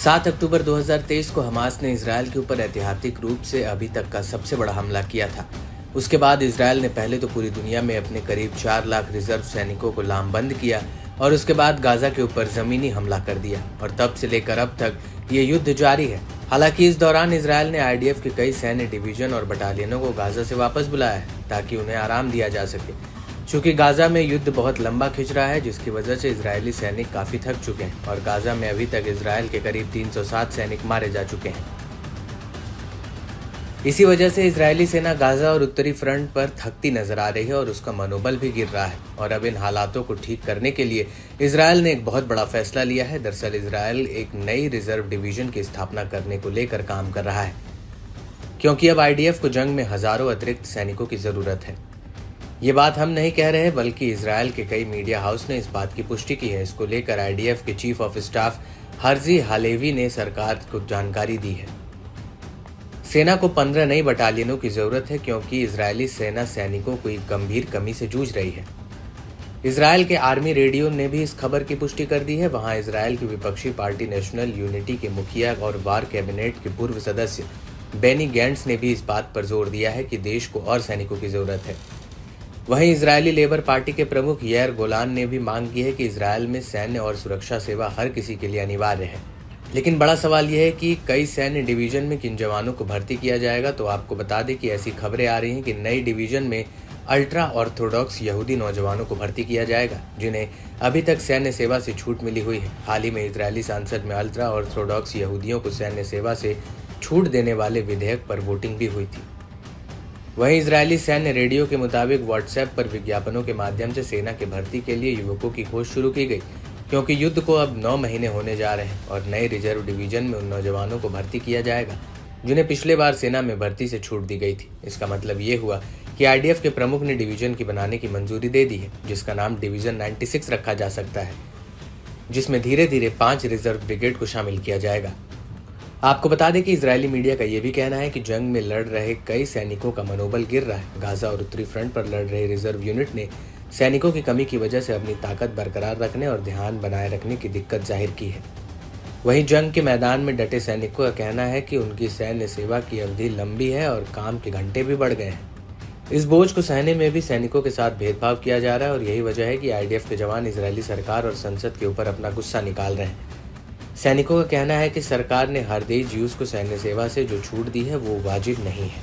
7 अक्टूबर 2023 को हमास ने इजरायल के ऊपर ऐतिहासिक रूप से अभी तक का सबसे बड़ा हमला किया था। उसके बाद इजरायल ने पहले तो पूरी दुनिया में अपने करीब 4 लाख रिजर्व सैनिकों को लामबंद किया और उसके बाद गाजा के ऊपर जमीनी हमला कर दिया और तब से लेकर अब तक ये युद्ध जारी है। हालांकि इस दौरान इजरायल ने आईडीएफ के कई सैन्य डिवीजन और बटालियनों को गाजा से वापस बुलाया है ताकि उन्हें आराम दिया जा सके। चूंकि गाजा में युद्ध बहुत लंबा खिंच रहा है, जिसकी वजह से इजरायली सैनिक काफी थक चुके हैं और गाजा में अभी तक इजरायल के करीब 307 सैनिक मारे जा चुके हैं। इसी वजह से इजरायली सेना गाजा और उत्तरी फ्रंट पर थकती नजर आ रही है और उसका मनोबल भी गिर रहा है। और अब इन हालातों को ठीक करने के लिए इजरायल ने एक बहुत बड़ा फैसला लिया है। दरअसल इजरायल एक नई रिजर्व डिवीजन की स्थापना करने को लेकर काम कर रहा है, क्योंकि अब आईडीएफ को जंग में हजारों अतिरिक्त सैनिकों की जरूरत है। ये बात हम नहीं कह रहे, बल्कि इजरायल के कई मीडिया हाउस ने इस बात की पुष्टि की है। इसको लेकर आईडीएफ के chief of staff Herzi Halevi ने सरकार को जानकारी दी है। सेना को 15 नई बटालियनों की जरूरत है, क्योंकि इजरायली सेना सैनिकों को एक गंभीर कमी से जूझ रही है। इजरायल के आर्मी रेडियो ने भी इस खबर की पुष्टि कर दी है। वहां इजरायल की विपक्षी पार्टी नेशनल यूनिटी के मुखिया और वार कैबिनेट के पूर्व सदस्य बेनी गैंट्स ने भी इस बात पर जोर दिया है कि देश को और सैनिकों की जरूरत है। वहीं इजरायली लेबर पार्टी के प्रमुख यार गोलान ने भी मांग की है कि इजरायल में सैन्य और सुरक्षा सेवा हर किसी के लिए अनिवार्य है। लेकिन बड़ा सवाल यह है कि कई सैन्य डिवीजन में किन जवानों को भर्ती किया जाएगा। तो आपको बता दें कि ऐसी खबरें आ रही हैं कि नई डिवीजन में अल्ट्रा ऑर्थोडॉक्स यहूदी नौजवानों को भर्ती किया जाएगा, जिन्हें अभी तक सैन्य सेवा से छूट मिली हुई है। हाल ही में इजरायली संसद में अल्ट्रा ऑर्थोडॉक्स यहूदियों को सैन्य सेवा से छूट देने वाले विधेयक पर वोटिंग भी हुई थी। वहीं इजरायली सैन्य रेडियो के मुताबिक व्हाट्सएप पर विज्ञापनों के माध्यम से सेना के भर्ती के लिए युवकों की खोज शुरू की गई, क्योंकि युद्ध को अब 9 महीने होने जा रहे हैं और नए रिजर्व डिवीजन में उन नौजवानों को भर्ती किया जाएगा जिन्हें पिछले बार सेना में भर्ती से छूट दी गई थी। इसका मतलब ये हुआ कि आईडीएफ के प्रमुख ने डिवीजन की बनाने की मंजूरी दे दी है, जिसका नाम डिवीजन 96 रखा जा सकता है, जिसमें धीरे धीरे 5 रिजर्व ब्रिगेड को शामिल किया जाएगा। आपको बता दें कि इजरायली मीडिया का यह भी कहना है कि जंग में लड़ रहे कई सैनिकों का मनोबल गिर रहा है। गाजा और उत्तरी फ्रंट पर लड़ रहे रिजर्व यूनिट ने सैनिकों की कमी की वजह से अपनी ताकत बरकरार रखने और ध्यान बनाए रखने की दिक्कत जाहिर की है। वहीं जंग के मैदान में डटे सैनिकों का कहना है कि उनकी सैन्य सेवा की अवधि लंबी है और काम के घंटे भी बढ़ गए हैं। इस बोझ को सहने में भी सैनिकों के साथ भेदभाव किया जा रहा है और यही वजह है कि आईडीएफ के जवान इजरायली सरकार और संसद के ऊपर अपना गुस्सा निकाल रहे हैं। सैनिकों का कहना है कि सरकार ने हरदेई ज्यूज को सैन्य सेवा से जो छूट दी है वो वाजिब नहीं है।